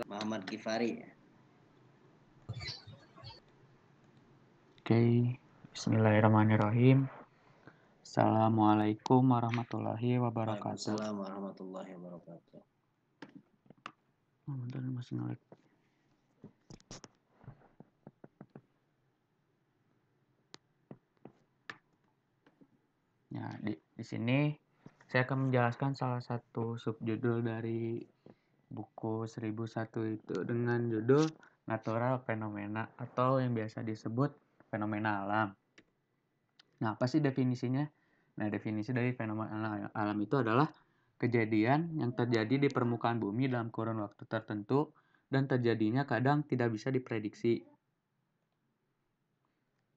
Muhammad Gifari. Oke, bismillahirrahmanirrahim. Assalamualaikum warahmatullahi wabarakatuh. Waalaikumsalam warahmatullahi wabarakatuh. Bentar, masih ngelag. Ya, di sini saya akan menjelaskan salah satu subjudul dari buku 1001 itu dengan judul Natural Phenomena atau yang biasa disebut fenomena alam. Nah, apa sih definisinya? Nah, definisi dari fenomena alam itu adalah kejadian yang terjadi di permukaan bumi dalam kurun waktu tertentu dan terjadinya kadang tidak bisa diprediksi.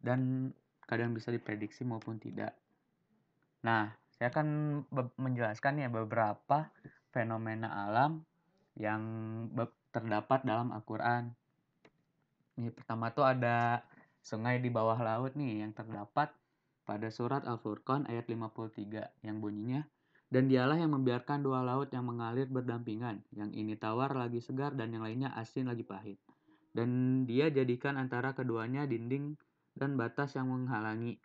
Dan kadang bisa diprediksi maupun tidak. Nah, saya akan menjelaskan ya beberapa fenomena alam yang terdapat dalam Al-Quran. Ini pertama tuh ada sungai di bawah laut nih yang terdapat pada surat Al-Furqan ayat 53 yang bunyinya, dan dialah yang membiarkan dua laut yang mengalir berdampingan, yang ini tawar lagi segar dan yang lainnya asin lagi pahit. Dan dia jadikan antara keduanya dinding dan batas yang menghalangi.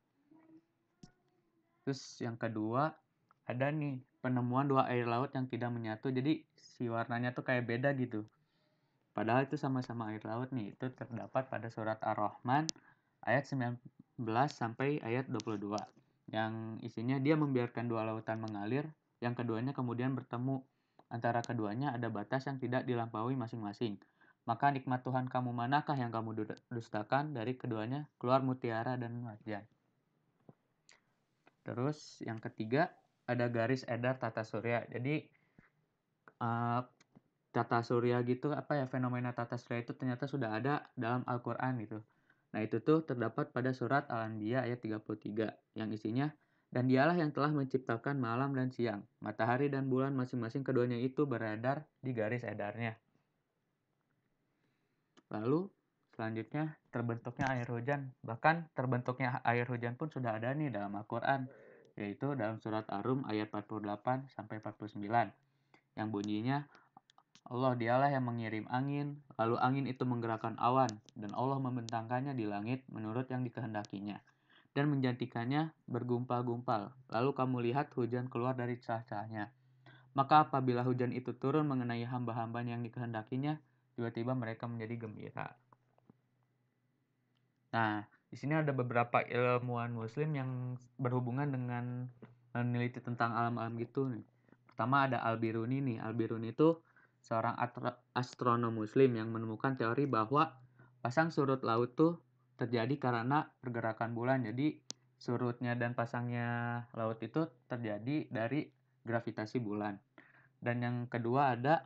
Terus yang kedua ada nih penemuan dua air laut yang tidak menyatu, jadi si warnanya tuh kayak beda gitu. Padahal itu sama-sama air laut nih. Itu terdapat pada surat Ar-Rahman ayat 19 sampai ayat 22. Yang isinya dia membiarkan dua lautan mengalir, yang keduanya kemudian bertemu. Antara keduanya ada batas yang tidak dilampaui masing-masing. Maka nikmat Tuhan kamu manakah yang kamu dustakan? Dari keduanya keluar mutiara dan marjan. Terus yang ketiga ada garis edar tata surya. Jadi tata surya gitu, fenomena tata surya itu ternyata sudah ada dalam Al-Quran gitu. Nah, itu tuh terdapat pada surat Al-Anbiya ayat 33 yang isinya, dan dialah yang telah menciptakan malam dan siang, matahari dan bulan masing-masing keduanya itu beredar di garis edarnya. Lalu selanjutnya terbentuknya air hujan. Bahkan terbentuknya air hujan pun sudah ada nih dalam Al-Quran, yaitu dalam surat Ar-Rum ayat 48 sampai 49 yang bunyinya, Allah dialah yang mengirim angin, lalu angin itu menggerakkan awan, dan Allah membentangkannya di langit menurut yang dikehendakinya, dan menjadikannya bergumpal-gumpal. Lalu kamu lihat hujan keluar dari celah-celahnya. Maka apabila hujan itu turun mengenai hamba-hamba yang dikehendakinya, tiba-tiba mereka menjadi gembira. Nah, di sini ada beberapa ilmuwan muslim yang berhubungan dengan meneliti tentang alam-alam gitu nih. Pertama ada Al-Biruni nih. Al-Biruni itu seorang astronom muslim yang menemukan teori bahwa pasang surut laut tuh terjadi karena pergerakan bulan. Jadi surutnya dan pasangnya laut itu terjadi dari gravitasi bulan. Dan yang kedua ada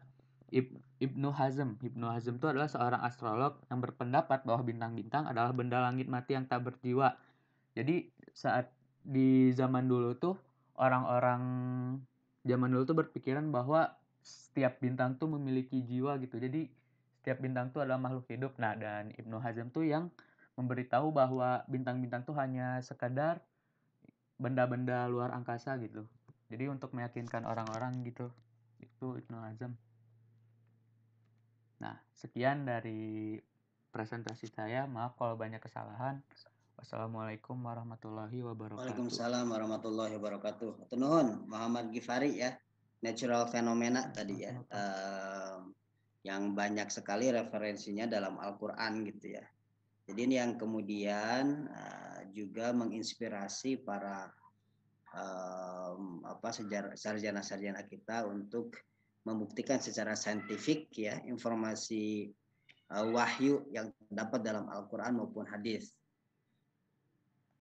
Ibnu Hazm. Ibnu Hazm itu adalah seorang astrolog yang berpendapat bahwa bintang-bintang adalah benda langit mati yang tak berjiwa. Jadi saat di zaman dulu tuh orang-orang zaman dulu tuh berpikiran bahwa setiap bintang tuh memiliki jiwa gitu. Jadi setiap bintang tuh adalah makhluk hidup. Nah, dan Ibnu Hazm tuh yang memberitahu bahwa bintang-bintang tuh hanya sekadar benda-benda luar angkasa gitu. Jadi untuk meyakinkan orang-orang gitu. Itu Ibnu Hazm. Nah, sekian dari presentasi saya. Maaf kalau banyak kesalahan. Wassalamualaikum warahmatullahi wabarakatuh. Waalaikumsalam warahmatullahi wabarakatuh. Nuhun Muhammad Gifari ya, natural fenomena tadi ya, yang banyak sekali referensinya dalam Al-Quran gitu ya. Jadi ini yang kemudian juga menginspirasi para sarjana-sarjana kita untuk membuktikan secara saintifik ya informasi wahyu yang terdapat dalam Al-Quran maupun hadis.